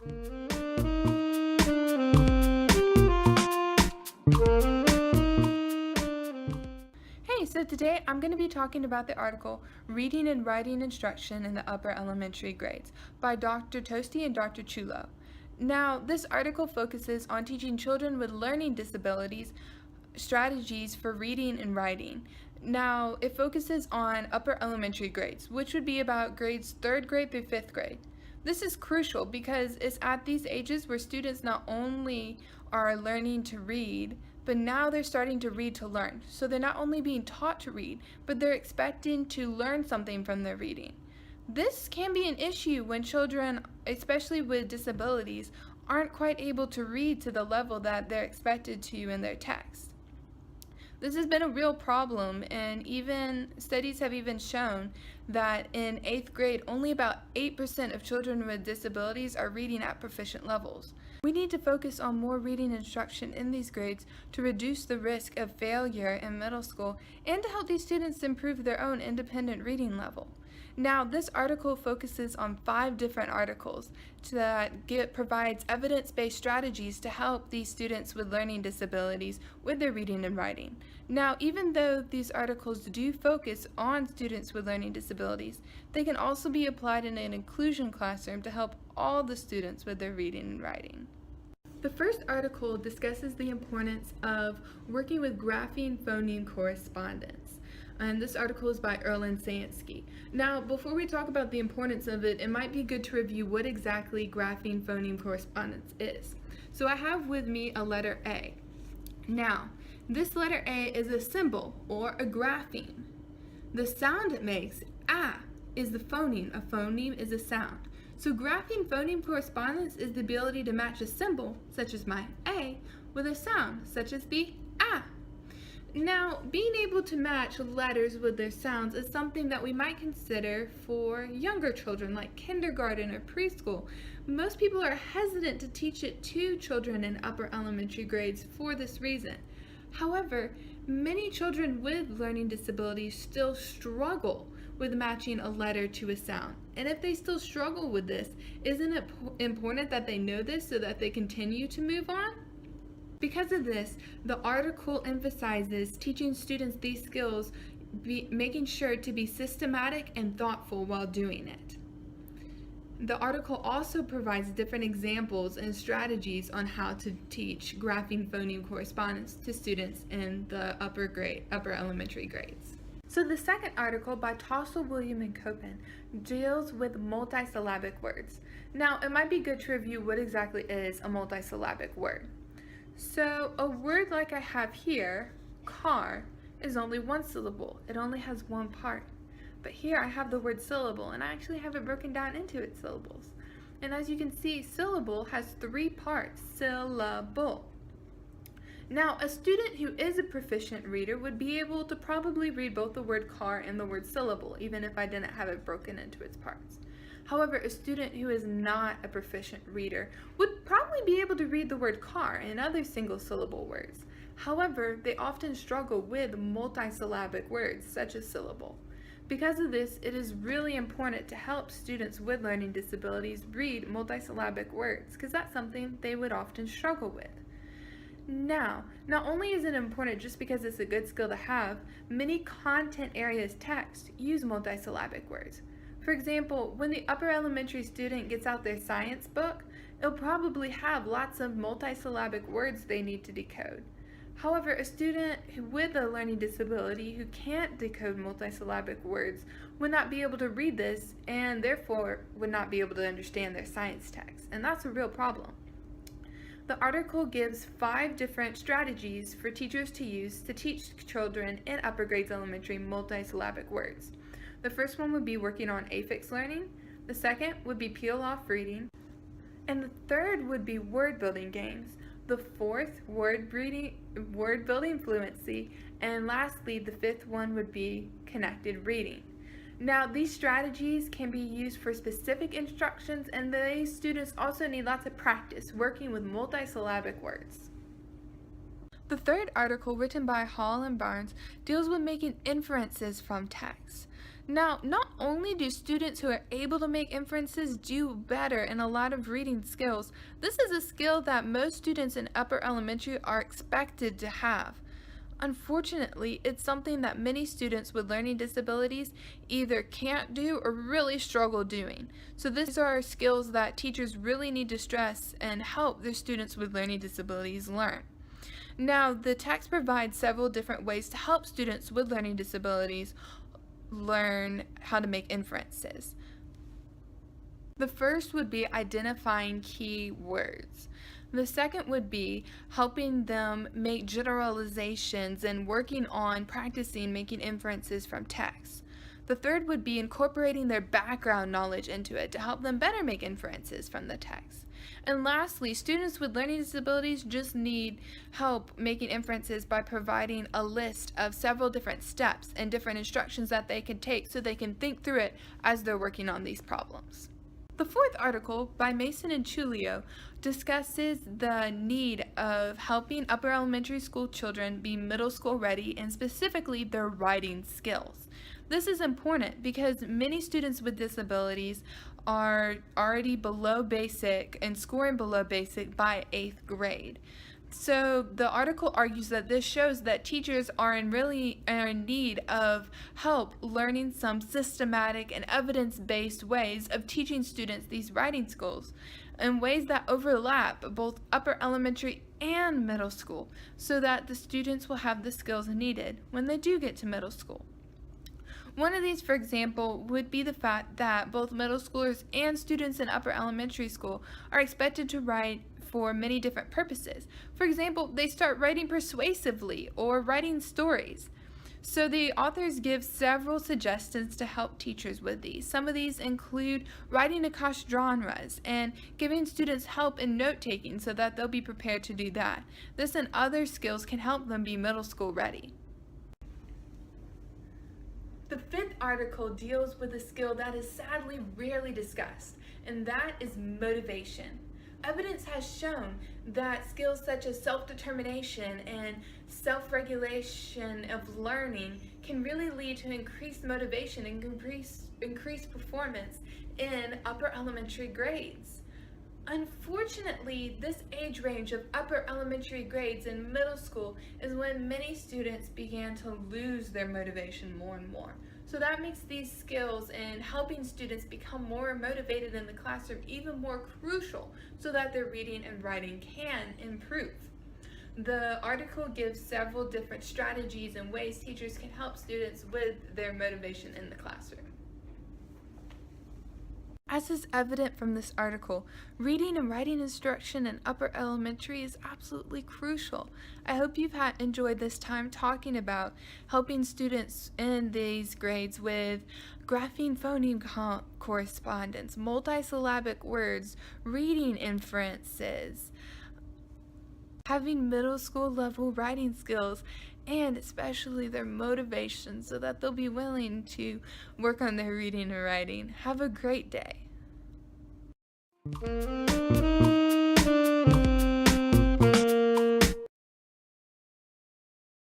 Hey, so today I'm going to be talking about the article Reading and Writing Instruction in the Upper Elementary Grades by Dr. Toste and Dr. Ciullo. Now, this article focuses on teaching children with learning disabilities strategies for reading and writing. Now, it focuses on upper elementary grades, which would be about grades 3rd grade through 5th grade. This is crucial because it's at these ages where students not only are learning to read, but now they're starting to read to learn. So they're not only being taught to read, but they're expecting to learn something from their reading. This can be an issue when children, especially with disabilities, aren't quite able to read to the level that they're expected to in their text. This has been a real problem, and even studies have even shown that in 8th grade, only about 8% of children with disabilities are reading at proficient levels. We need to focus on more reading instruction in these grades to reduce the risk of failure in middle school and to help these students improve their own independent reading level. Now, this article focuses on 5 different articles that provides evidence-based strategies to help these students with learning disabilities with their reading and writing. Now, even though these articles do focus on students with learning disabilities, they can also be applied in an inclusion classroom to help all the students with their reading and writing. The first article discusses the importance of working with graphene, phony, and correspondence. And this article is by Erland Sansky. Now, before we talk about the importance of it, it might be good to review what exactly graphene, phoneme, correspondence is. So I have with me a letter A. Now, this letter A is a symbol, or a graphene. The sound it makes, ah, is the phoneme. A phoneme is a sound. So graphene, phoneme, correspondence is the ability to match a symbol, such as my A, with a sound, such as the ah. Now, being able to match letters with their sounds is something that we might consider for younger children, like kindergarten or preschool. Most people are hesitant to teach it to children in upper elementary grades for this reason. However, many children with learning disabilities still struggle with matching a letter to a sound. And if they still struggle with this, isn't it important that they know this so that they continue to move on? Because of this, the article emphasizes teaching students these skills, making sure to be systematic and thoughtful while doing it. The article also provides different examples and strategies on how to teach graphene, phoneme, correspondence to students in the upper elementary grades. So the second article by Toste, William, and Copen deals with multisyllabic words. Now, it might be good to review what exactly is a multisyllabic word. So a word like I have here, car, is only one syllable. It only has one part. But here I have the word syllable, and I actually have it broken down into its syllables. And as you can see, syllable has 3 parts, syllable. Now, a student who is a proficient reader would be able to probably read both the word car and the word syllable, even if I didn't have it broken into its parts. However, a student who is not a proficient reader would probably be able to read the word car and other single-syllable words. However, they often struggle with multisyllabic words, such as syllable. Because of this, it is really important to help students with learning disabilities read multisyllabic words, because that's something they would often struggle with. Now, not only is it important just because it's a good skill to have, many content areas text use multisyllabic words. For example, when the upper elementary student gets out their science book, it'll probably have lots of multisyllabic words they need to decode. However, a student with a learning disability who can't decode multisyllabic words would not be able to read this and therefore would not be able to understand their science text, and that's a real problem. The article gives 5 different strategies for teachers to use to teach children in upper grades elementary multisyllabic words. The first one would be working on affix learning, the second would be peel-off reading, and the third would be word-building games, the fourth, word-building fluency, and lastly, the 5th one would be connected reading. Now, these strategies can be used for specific instructions, and these students also need lots of practice working with multisyllabic words. The third article, written by Hall and Barnes, deals with making inferences from text. Now, not only do students who are able to make inferences do better in a lot of reading skills, this is a skill that most students in upper elementary are expected to have. Unfortunately, it's something that many students with learning disabilities either can't do or really struggle doing. So these are skills that teachers really need to stress and help their students with learning disabilities learn. Now, the text provides several different ways to help students with learning disabilities learn how to make inferences. The first would be identifying key words. The second would be helping them make generalizations and working on practicing making inferences from text. The third would be incorporating their background knowledge into it to help them better make inferences from the text. And lastly, students with learning disabilities just need help making inferences by providing a list of several different steps and different instructions that they can take so they can think through it as they're working on these problems. The fourth article by Mason and Ciullo discusses the need of helping upper elementary school children be middle school ready and specifically their writing skills. This is important because many students with disabilities are already below basic and scoring below basic by 8th grade. So the article argues that this shows that teachers are in need of help learning some systematic and evidence-based ways of teaching students these writing skills in ways that overlap both upper elementary and middle school so that the students will have the skills needed when they do get to middle school. One of these, for example, would be the fact that both middle schoolers and students in upper elementary school are expected to write for many different purposes. For example, they start writing persuasively or writing stories. So the authors give several suggestions to help teachers with these. Some of these include writing across genres and giving students help in note-taking so that they'll be prepared to do that. This and other skills can help them be middle school ready. The fifth article deals with a skill that is sadly rarely discussed, and that is motivation. Evidence has shown that skills such as self-determination and self-regulation of learning can really lead to increased motivation and increased performance in upper elementary grades. Unfortunately, this age range of upper elementary grades in middle school is when many students began to lose their motivation more and more. So that makes these skills in helping students become more motivated in the classroom even more crucial so that their reading and writing can improve. The article gives several different strategies and ways teachers can help students with their motivation in the classroom. As is evident from this article, reading and writing instruction in upper elementary is absolutely crucial. I hope you've enjoyed this time talking about helping students in these grades with graphene phoneme correspondence, multisyllabic words, reading inferences, having middle school level writing skills, and especially their motivation so that they'll be willing to work on their reading and writing. Have a great day.